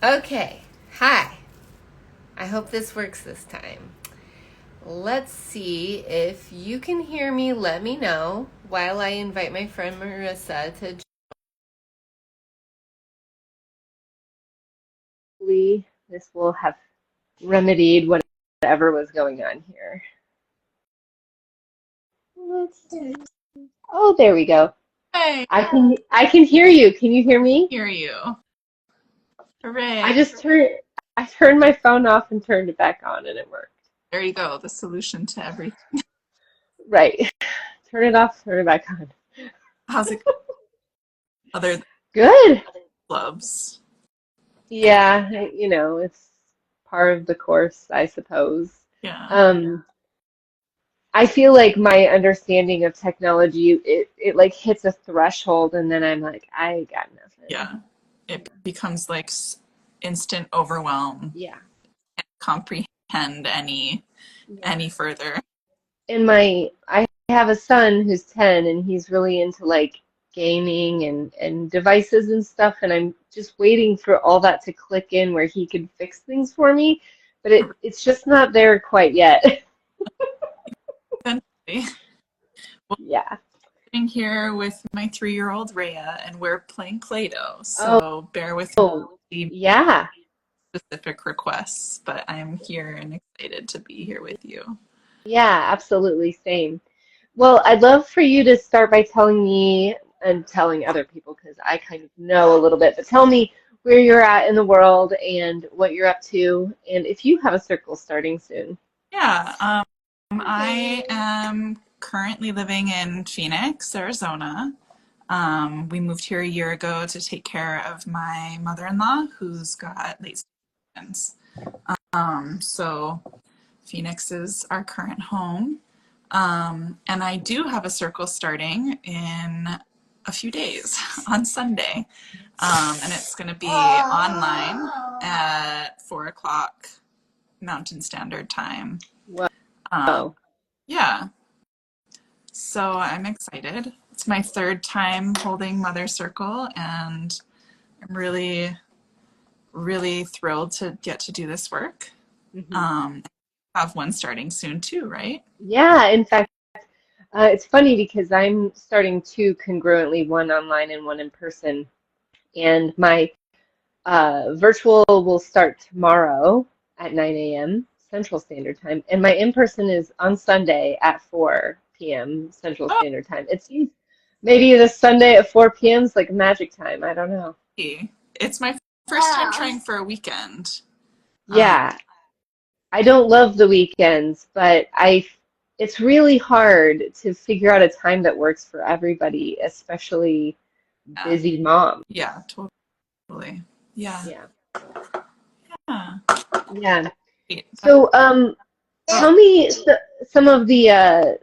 Okay, hi. I hope this works this time. Let's see if you can hear me. Let me know while I invite my friend Marissa to. Hopefully, this will have remedied whatever was going on here. Let's see. Oh, there we go. Hey, I can hear you. Can you hear me? hear you. I Hooray. just turned I turned my phone off and turned it back on and it worked. There you go, the solution to everything. Right. Turn it off, turn it back on. How's it other than Good. clubs? Yeah, it's part of the course, I suppose. Yeah, Um, I feel like my understanding of technology, it like hits a threshold and then I'm like, I got nothing. yeah. It becomes like instant overwhelm. Yeah. Can't comprehend Yeah. any further. And I have a son who's 10 and he's really into like gaming and devices and stuff and I'm just waiting for all that to click in where he could fix things for me, but it's just not there quite yet. Eventually. Well, Yeah. I'm sitting here with my 3-year-old Rhea, and we're playing Play-Doh. Oh, So bear with me yeah. specific requests, but I'm here and excited to be here with you. Yeah, absolutely. Same. Well, I'd love for you to start by telling me and telling other people because I kind of know a little bit, but tell me where you're at in the world and what you're up to, and if you have a circle starting soon. Yeah, I am currently living in Phoenix, Arizona. We moved here a year ago to take care of my mother-in-law who's got late stage. So Phoenix is our current home. And I do have a circle starting in a few days on Sunday. And it's going to be online at 4 o'clock Mountain Standard Time. Um, Whoa. yeah, so I'm excited. It's my third time holding Mother Circle, and I'm really, really thrilled to get to do this work. Hmm. Um, have one starting soon too, right? Yeah, in fact, it's funny because I'm starting two congruently, one online and one in person, and my virtual will start tomorrow at 9 a.m. Central Standard Time, and my in-person is on Sunday at 4 p.m. Central Oh, Standard Time. It seems maybe the Sunday at 4 p.m. is like magic time. I don't know. it's my first time trying for a weekend. Um, Yeah, I don't love the weekends, but it's really hard to figure out a time that works for everybody, especially yeah, busy moms. yeah, totally. Yeah, Yeah. yeah. Yeah. Wait, So, oh, tell me some of the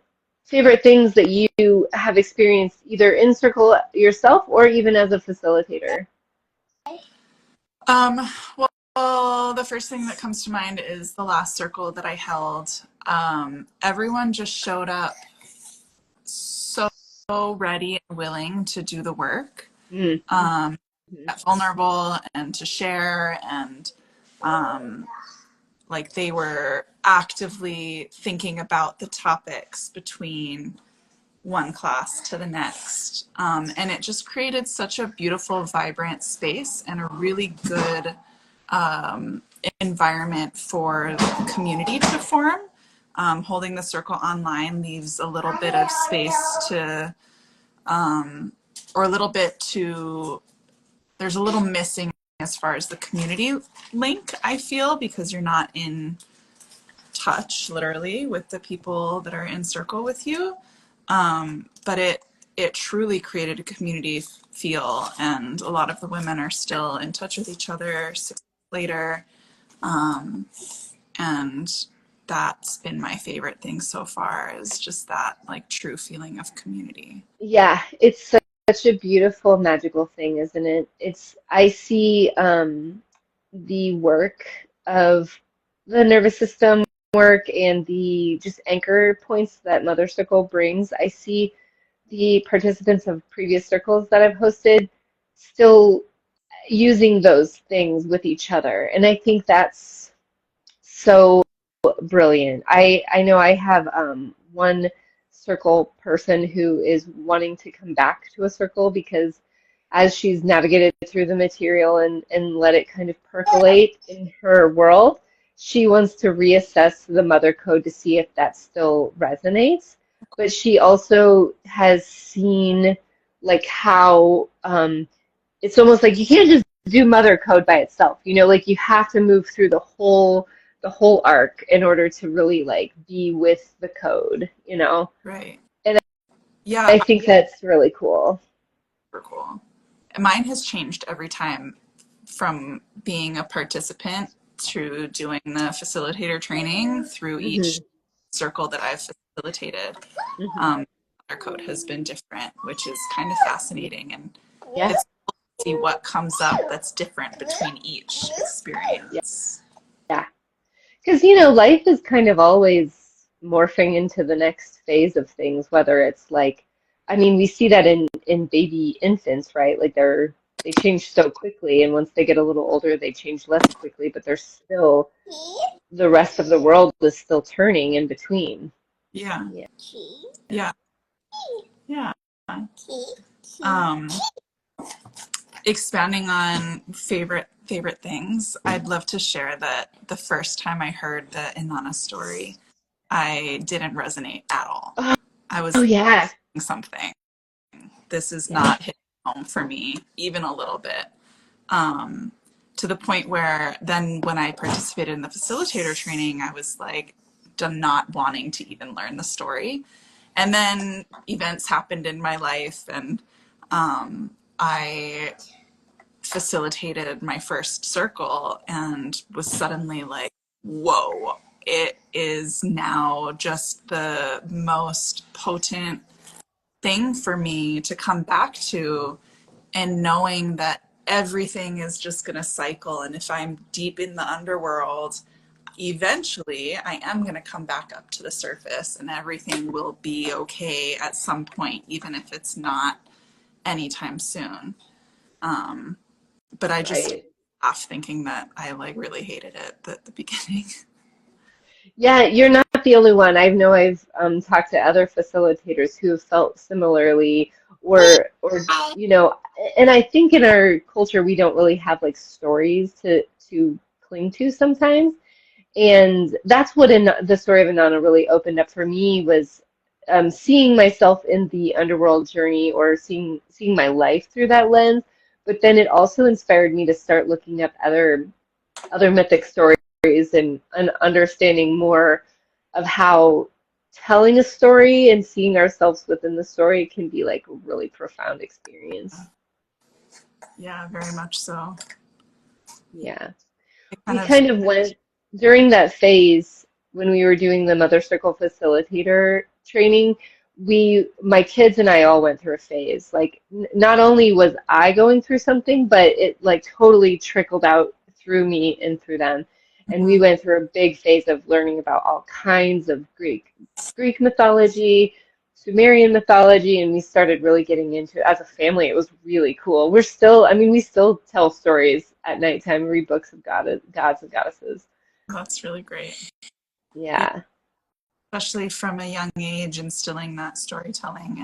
favorite things that you have experienced either in Circle yourself or even as a facilitator. um, well, the first thing that comes to mind is the last circle that I held. Everyone just showed up so ready and willing to do the work, Mm. um, Mhm. get vulnerable and to share, and um, like they were actively thinking about the topics between one class to the next. And it just created such a beautiful, vibrant space and a really good environment for the community to form. Holding the circle online leaves a little bit of space to, or a little bit to, there's a little missing as far as the community link, I feel, because you're not in touch literally with the people that are in circle with you. But it truly created a community feel, and a lot of the women are still in touch with each other 6 months later. Um, and that's been my favorite thing so far, is just that like true feeling of community. Yeah, it's such a beautiful, magical thing, isn't it? I see the work of the nervous system work and the just anchor points that Mother Circle brings. I see the participants of previous circles that I've hosted still using those things with each other. And I think that's so brilliant. I know I have one circle person who is wanting to come back to a circle because as she's navigated through the material and let it kind of percolate in her world, she wants to reassess the mother code to see if that still resonates. But she also has seen like how it's almost like you can't just do mother code by itself, you know, like you have to move through the whole arc in order to really like be with the code, you know. Right. And Yeah, I think that's really cool. super cool. Mine has changed every time from being a participant to doing the facilitator training through each Hmm. circle that I've facilitated. Hmm. Our code has been different, which is kind of fascinating, and Yeah, it's cool to see what comes up that's different between each yeah, experience. yeah. Because, you know, life is kind of always morphing into the next phase of things, whether it's like, I mean, we see that in baby infants, right? Like they change so quickly, and once they get a little older, they change less quickly, but they're still the rest of the world is still turning in between. Yeah, Yeah. yeah, yeah. Um, Expanding on favorite things, I'd love to share that the first time I heard the Innana story, I didn't resonate at all. Oh, I was oh like, yeah. something. This is Yeah. not hitting home for me, even a little bit. Um, to the point where then when I participated in the facilitator training, I was like, not wanting to even learn the story. And then events happened in my life, and I facilitated my first circle and was suddenly like, whoa, it is now just the most potent thing for me to come back to, and knowing that everything is just going to cycle. And if I'm deep in the underworld, eventually I am going to come back up to the surface and everything will be okay at some point, even if it's not anytime soon. But I just Right. off thinking that I like really hated it at the beginning. Yeah, you're not the only one. I know I've talked to other facilitators who have felt similarly, or you know, and I think in our culture we don't really have like stories to cling to sometimes. And that's what in the story of Inanna really opened up for me was seeing myself in the underworld journey or seeing my life through that lens. But then it also inspired me to start looking up other mythic stories and understanding more of how telling a story and seeing ourselves within the story can be like a really profound experience. Yeah, very much so. Yeah. It kind We of, kind of went during that phase when we were doing the Mother Circle facilitator training. My kids and I all went through a phase. Like, not only was I going through something, but it like totally trickled out through me and through them. And we mhm. went through a big phase of learning about all kinds of Greek mythology, Sumerian mythology, and we started really getting into it as a family. It was really cool. I mean, we still tell stories at nighttime, read books of gods and goddesses. That's really great. Yeah, Yeah. especially from a young age, instilling that storytelling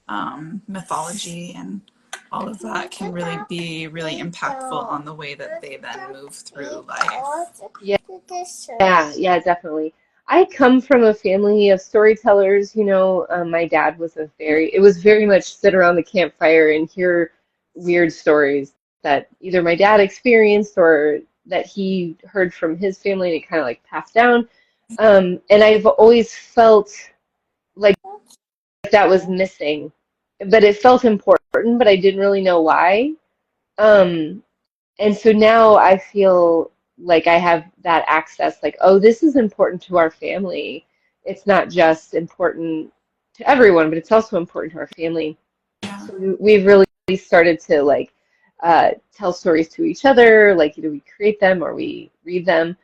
and mythology and all of that can really be really impactful on the way that they then move through life. Yeah, yeah, definitely. I come from a family of storytellers. You know, my dad was it was very much sit around the campfire and hear weird stories that either my dad experienced or that he heard from his family and it kind of like passed down. And I've always felt like that was missing, but it felt important, but I didn't really know why. Um, and so now I feel like I have that access, like, oh, this is important to our family. It's not just important to everyone, but it's also important to our family. Yeah. So we've really started to like tell stories to each other, like either we create them or we read them,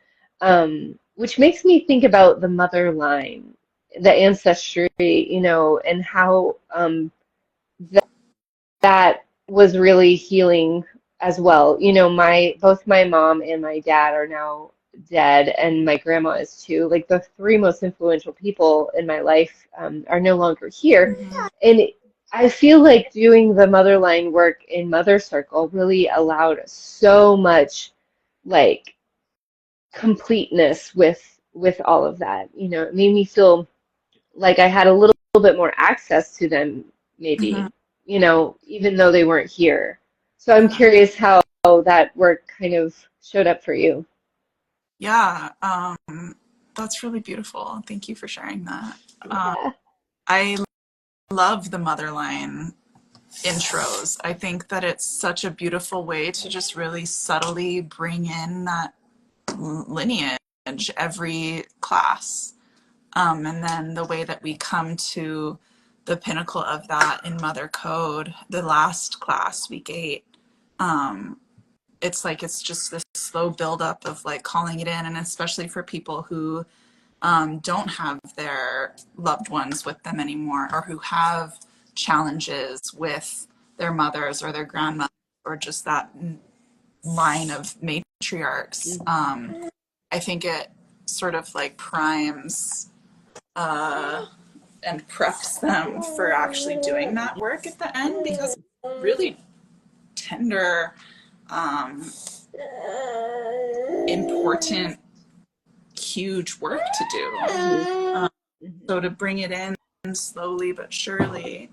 which makes me think about the mother line, the ancestry, you know, and how that was really healing as well. You know, both my mom and my dad are now dead, and my grandma is too. Like the three most influential people in my life are no longer here. Mhm. And I feel like doing the Motherline work in Mother Circle really allowed so much like completeness with all of that. You know, it made me feel like I had a little bit more access to them, Mhm. maybe, you know, even though they weren't here. So I'm Yeah. curious how that work kind of showed up for you. Yeah. That's really beautiful. Thank you for sharing that. Yeah. I love the Motherline intros. I think that it's such a beautiful way to just really subtly bring in that lineage every class. And then the way that we come to the pinnacle of that in Mother Code, the last class, week 8, it's like it's just this slow buildup of like calling it in, and especially for people who don't have their loved ones with them anymore, or who have challenges with their mothers or their grandmothers, or just that line of matriarchs. Mhm. I think it sort of like primes uh, and preps them for actually doing that work at the end, because it's really tender, um, important, huge work to Mhm. do. So Mhm. to bring it in slowly but surely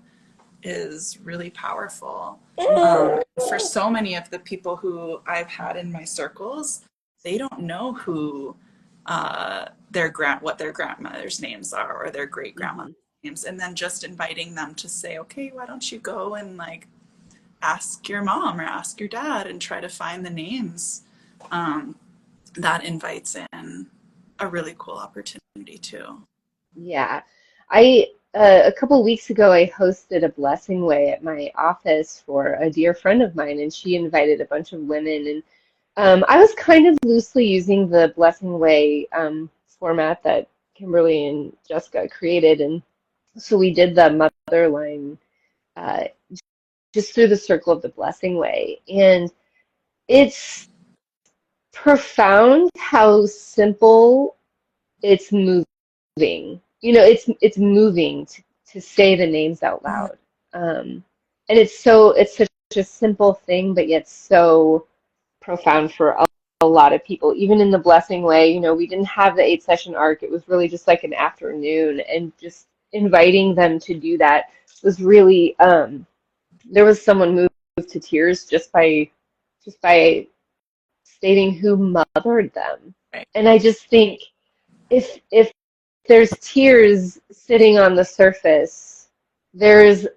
is really powerful. For so many of the people who I've had in my circles, they don't know who what their grandmother's names are or their great grandmother's Mhm. names, and then just inviting them to say, okay, why don't you go and like ask your mom or ask your dad and try to find the names. Um, that invites in a really cool opportunity too. Yeah. I a couple weeks ago I hosted a blessing way at my office for a dear friend of mine, and she invited a bunch of women, and I was kind of loosely using the Blessing Way format that Kimberly and Jessica created, and so we did the mother line uh, just through the circle of the Blessing Way, and it's profound how simple it's moving. You know, it's moving to say the names out Mm-hmm. loud, and it's such a simple thing, but yet so profound for a lot of people. Even in the blessing way, you know, we didn't have the 8 session arc. It was really just like an afternoon, and just inviting them to do that was really there was someone moved to tears just by stating who mothered them. Right. And I just think if there's tears sitting on the surface, there's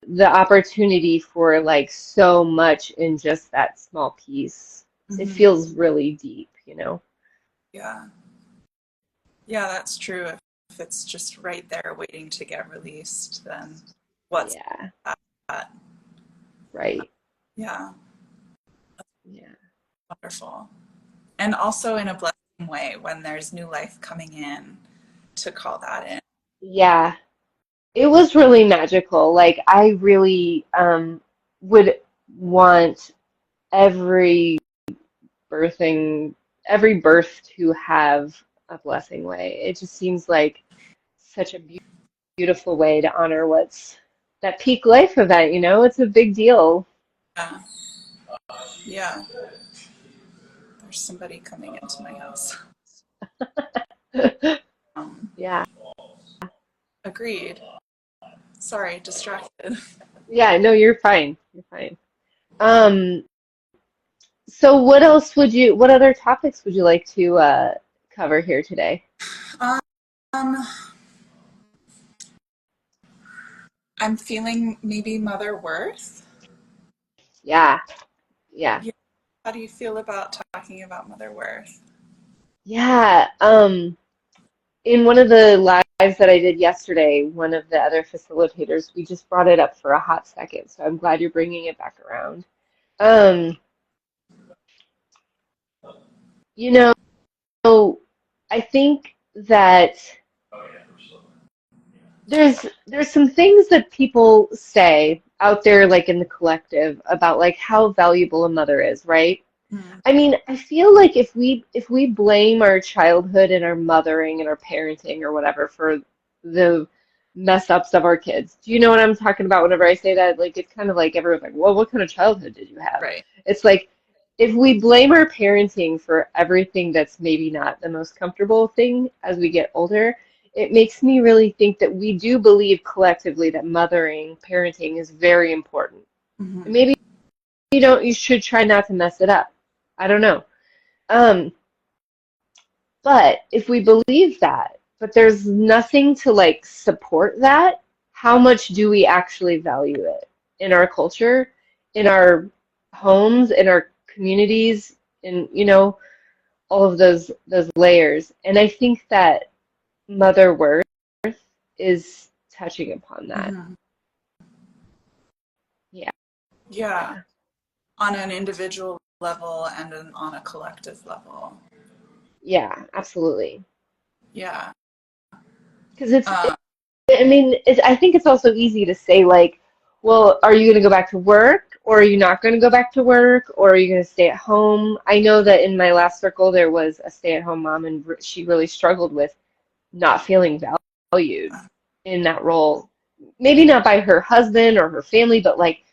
the opportunity for like so much in just that small piece. It Mm-hmm. feels really deep, you know? Yeah. Yeah, that's true. If it's just right there waiting to get released, then what's Yeah, that? right. Yeah, Yeah. wonderful. And also in a blessing way when there's new life coming in to call that in. Yeah. It was really magical. Like I really would want every birthing every birth to have a blessing way. It just seems like such a beautiful way to honor what's that peak life event, you know? It's a big deal. Yeah. Yeah. There's somebody coming into my house. Um, Yeah. agreed. Sorry, distracted. Yeah, no, you're fine. You're fine. Um, so what other topics would you like to cover here today? Um, I'm feeling maybe mother worth. Yeah, yeah. Yeah. How do you feel about talking about mother worth? Yeah. In one of the lives that I did yesterday, one of the other facilitators, we just brought it up for a hot second, so I'm glad you're bringing it back around. Um, you know, I think that there's some things that people say out there like in the collective about like how valuable a mother is, right? Mm, I mean, I feel like if we blame our childhood and our mothering and our parenting or whatever for the mess ups of our kids. Do you know what I'm talking about whenever I say that? Like it's kind of like everyone's like, "Well, what kind of childhood did you have?" right. It's like if we blame our parenting for everything that's maybe not the most comfortable thing as we get older, it makes me really think that we do believe collectively that mothering, parenting is very important. And Hmm. maybe you should try not to mess it up. I don't know. Um, but if we believe that, but there's nothing to like support that, how much do we actually value it in our culture, in our homes, in our communities, in, all of those layers. And I think that mother worth is touching upon that. Hmm. Yeah. Yeah, Yeah. on an individual level and on a collective level. Yeah, absolutely. Yeah. Because it's Uh, I mean, I think it's also easy to say, like, well, are you going to go back to work or are you not going to go back to work or are you going to stay at home? I know that in my last circle, there was a stay-at-home mom and she really struggled with not feeling valued in that role. Maybe not by her husband or her family, but like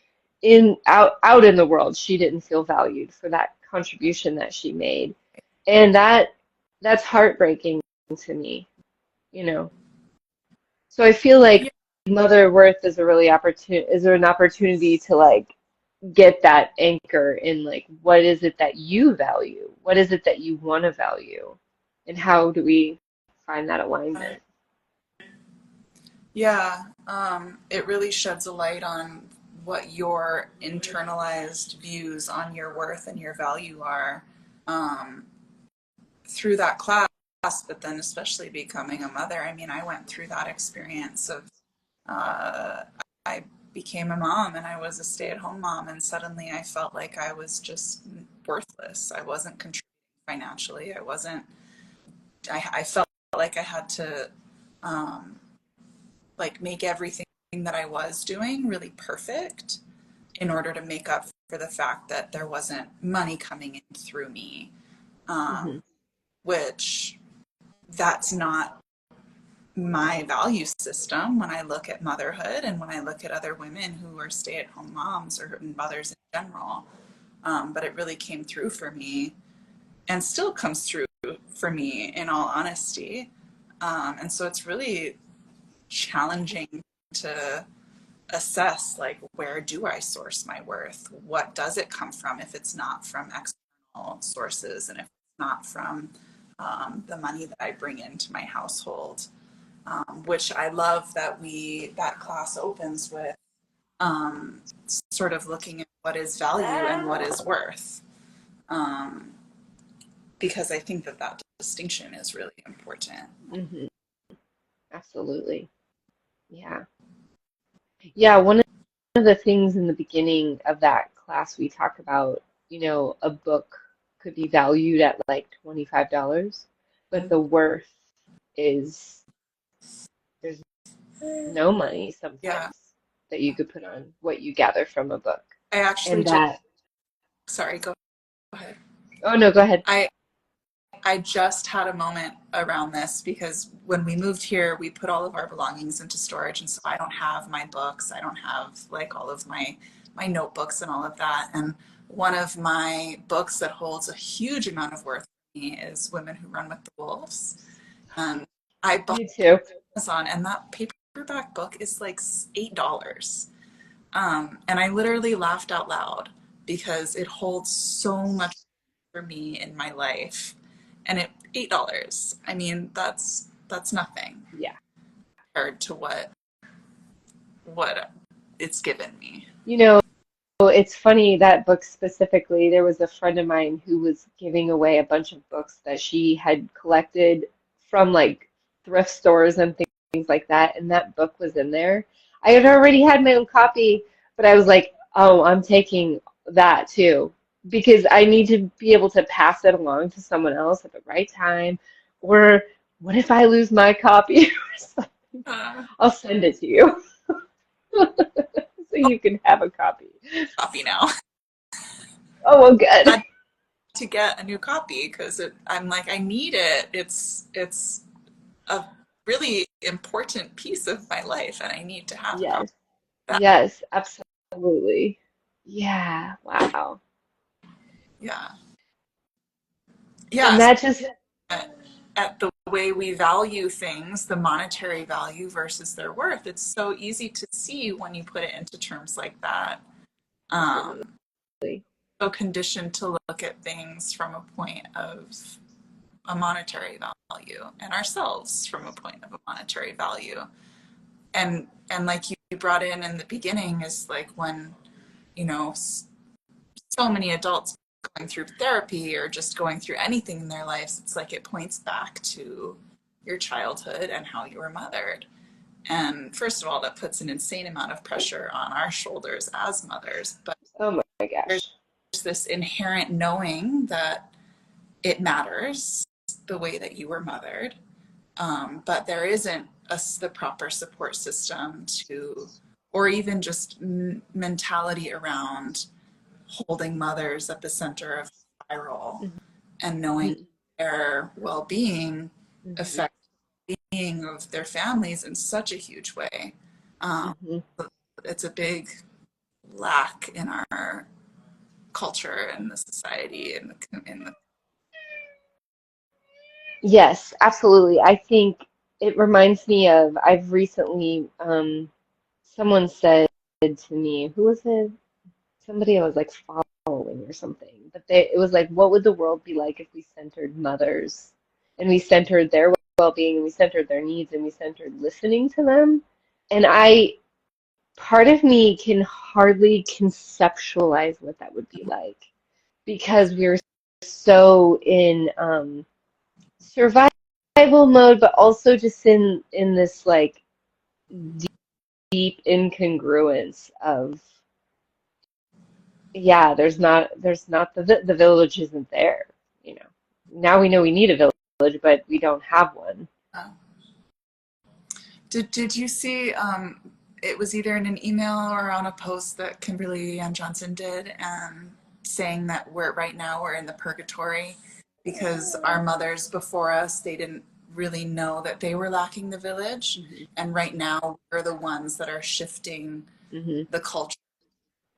out in the world, she didn't feel valued for that contribution that she made. And that's heartbreaking to me, you know. So I feel like yeah, mother worth is a really is there an opportunity to like get that anchor in like what is it that you value? What is it that you want to value? And how do we find that alignment? yeah. It really sheds a light on what your internalized views on your worth and your value are, um, through that class, but then especially becoming a mother. I mean, I went through that experience of, uh, I became a mom and I was a stay-at-home mom, and suddenly I felt like I was just worthless. I wasn't contributing financially. I wasn't. I felt like I had to, um, like, make everything that I was doing really perfect in order to make up for the fact that there wasn't money coming in through me, Hmm. which that's not my value system when I look at motherhood and when I look at other women who are stay at home moms or mothers in general. But it really came through for me and still comes through for me in all honesty. And so it's really challenging to assess, like, where do I source my worth? What does it come from if it's not from external sources and if it's not from, the money that I bring into my household? Which I love that that class opens with, um, sort of looking at what is value and what is worth, um, because I think that that distinction is really important. Hmm. Absolutely. Yeah. Yeah, one of the things in the beginning of that class we talk about, a book could be valued at like $25, but the worth is there's no money Yeah, sometimes that you could put on what you gather from a book. I actually And just, that, sorry, go ahead. oh no, go ahead. I I just had a moment around this because when we moved here, we put all of our belongings into storage, and so I don't have my books. I don't have like all of my notebooks and all of that. And one of my books that holds a huge amount of worth for me is Women Who Run with the Wolves. And I bought Me too. it on Amazon, and that paperback book is like $8. And I literally laughed out loud because it holds so much for me in my life. And it $8. I mean, that's nothing Yeah. compared to what it's given me. You know, it's funny that book specifically, there was a friend of mine who was giving away a bunch of books that she had collected from like thrift stores and things like that, and that book was in there. I had already had my own copy, but I was like, oh, I'm taking that too because I need to be able to pass it along to someone else at the right time. Or what if I lose my copy? I'll send it to you so I'll you can have a copy. copy now. Oh, well, good. I had to get a new copy because I'm like, I need it. It's a really important piece of my life, and I need to have a copy Yes. of that. Yes, absolutely. Yeah, wow. Yeah. And Yes. that just, At the way we value things, the monetary value versus their worth, it's so easy to see when you put it into terms like that. absolutely. So conditioned to look at things from a point of a monetary value and ourselves from a point of a monetary value. And like you brought in the beginning is like when, you know, so many adults going through therapy or just going through anything in their lives, it's like it points back to your childhood and how you were mothered. And first of all, that puts an insane amount of pressure on our shoulders as mothers. But Oh my there's gosh. this inherent knowing that it matters the way that you were mothered. But there isn't the proper support system to, or even just mentality around holding mothers at the center of the spiral and knowing Mhm. their well-being Mhm. affects the being of their families in such a huge way. Um, Mhm. it's a big lack in our culture and the society and the Yes, absolutely. I think it reminds me of, I've recently, someone said to me, who was it? Somebody I was like following or something, but it was like, what would the world be like if we centered mothers and we centered their well-being and we centered their needs and we centered listening to them? And part of me can hardly conceptualize what that would be like because we're so in survival mode, but also just in this like deep incongruence of yeah, there's not the village isn't there, you know. Now we know we need a village, but we don't have one. uh, did you see it was either in an email or on a post that Kimberly Ann Johnson did saying that right now we're in the purgatory because our mothers before us they didn't really know that they were lacking the village, Hmm. and right now we're the ones that are shifting Hmm. the culture,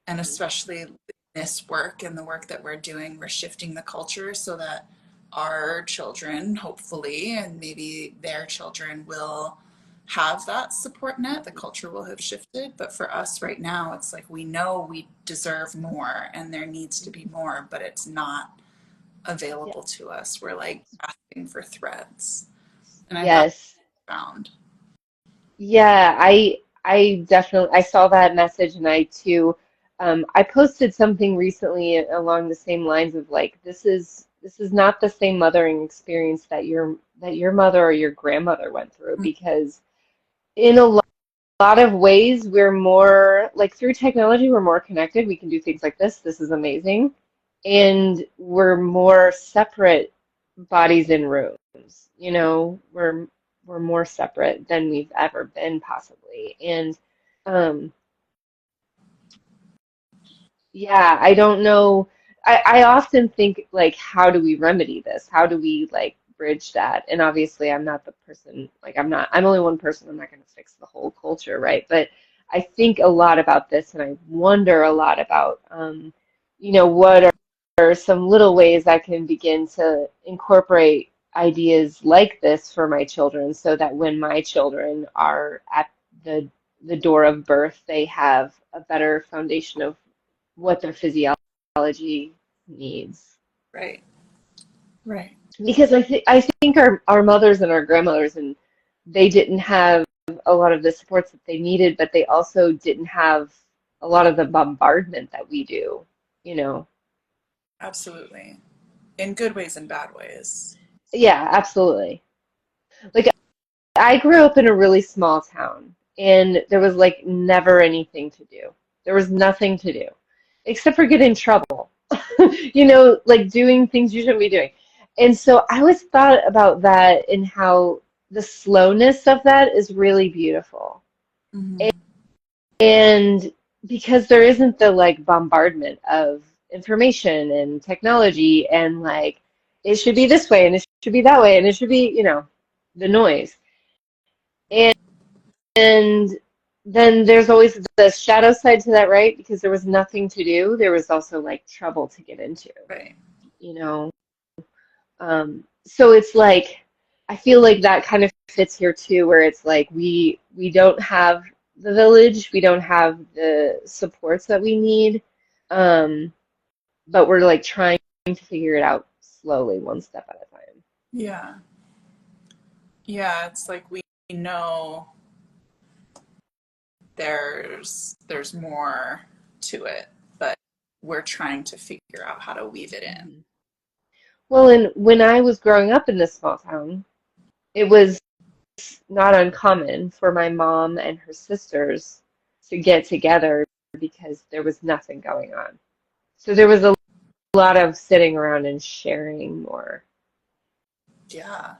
and especially this work and the work that we're doing, we're shifting the culture so that our children, hopefully, and maybe their children will have that support net. The culture will have shifted. But for us right now, it's like we know we deserve more and there needs to be more, but it's not Yeah. available to us. We're like grasping for threads. And I thought Yes. found. Yeah, I definitely I saw that message and I too I posted something recently along the same lines of like this is not the same mothering experience that your mother or your grandmother went through because in a lot of ways we're more like through technology we're more connected. We can do things like this. This is amazing. And we're more separate bodies in rooms. You know, we're more separate than we've ever been possibly. And um yeah, I don't know. I often think like how do we remedy this? How do we like bridge that? And obviously I'm not the person like I'm only one person. I'm not going to fix the whole culture, right? But I think a lot about this and I wonder a lot about what are some little ways I can begin to incorporate ideas like this for my children so that when my children are at the the door of birth, they have a better foundation of what their physiology needs. Right. Right. Because I think our mothers and our grandmothers and they didn't have a lot of the supports that they needed, but they also didn't have a lot of the bombardment that we do, you know. Absolutely. In good ways and bad ways. Yeah, absolutely. Like I grew up in a really small town and there was like never anything to do. There was nothing to do except for get in trouble. Like doing things you shouldn't be doing. And so I always thought about that and how the slowness of that is really beautiful. Mm-hmm. And because there isn't the like bombardment of information and technology and like it should be this way and it should be that way and it should be, the noise. And and then there's always the shadow side to that, right? Because there was nothing to do. There was also like trouble to get into, Right. you know. So it's like I feel like that kind of fits here too, where it's like we don't have the village, we don't have the supports that we need, um, but we're like trying to figure it out slowly, one step at a time. Yeah. Yeah, it's like we know there's more to it, but we're trying to figure out how to weave it in. Mhm. Well, and when I was growing up in this small town, it was not uncommon for my mom and her sisters to get together because there was nothing going on. So there was a lot of sitting around and sharing more. Yeah.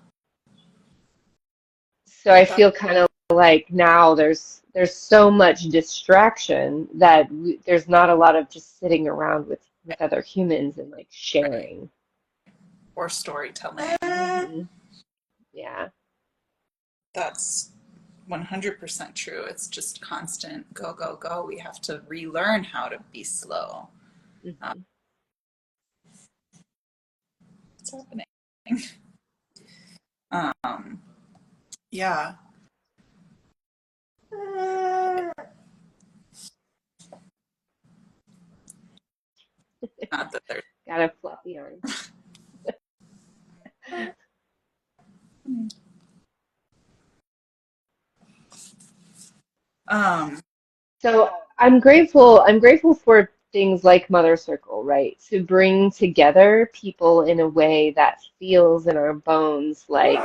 So I That feel kind of like now there's so much distraction that there's not a lot of just sitting around with other humans and like right. sharing. Or storytelling. Hmm. Yeah. That's 100% true. It's just constant go, go, go. We have to relearn how to be slow. Uh, Hmm. what's happening? Um, yeah. Not that there's. Got a fluffy arm. Um, So I'm grateful for things like Mother Circle, right? To bring together people in a way that feels in our bones like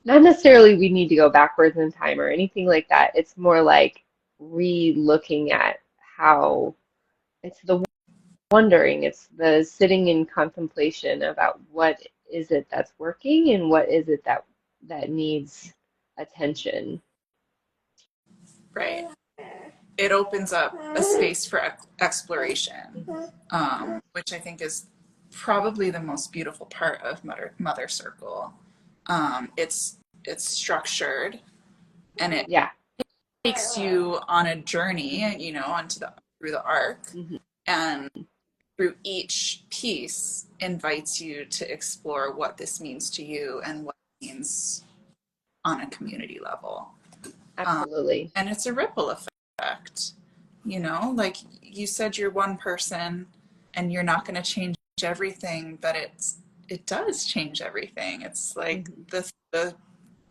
not necessarily we need to go backwards in time or anything like that. It's more like re-looking at how it's the wondering, it's the sitting in contemplation about what is it that's working and what is it that needs attention. right. It opens up a space for exploration, which I think is probably the most beautiful part of Mother Circle. It's structured and it Yeah. takes you on a journey, onto the through the arc, Hmm. and through each piece invites you to explore what this means to you and what it means on a community level. Um, Absolutely. and it's a ripple effect, like you said, you're one person and you're not going to change everything, but it does change everything. It's like Hmm. the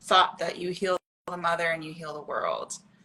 thought that you heal the mother and you heal the world.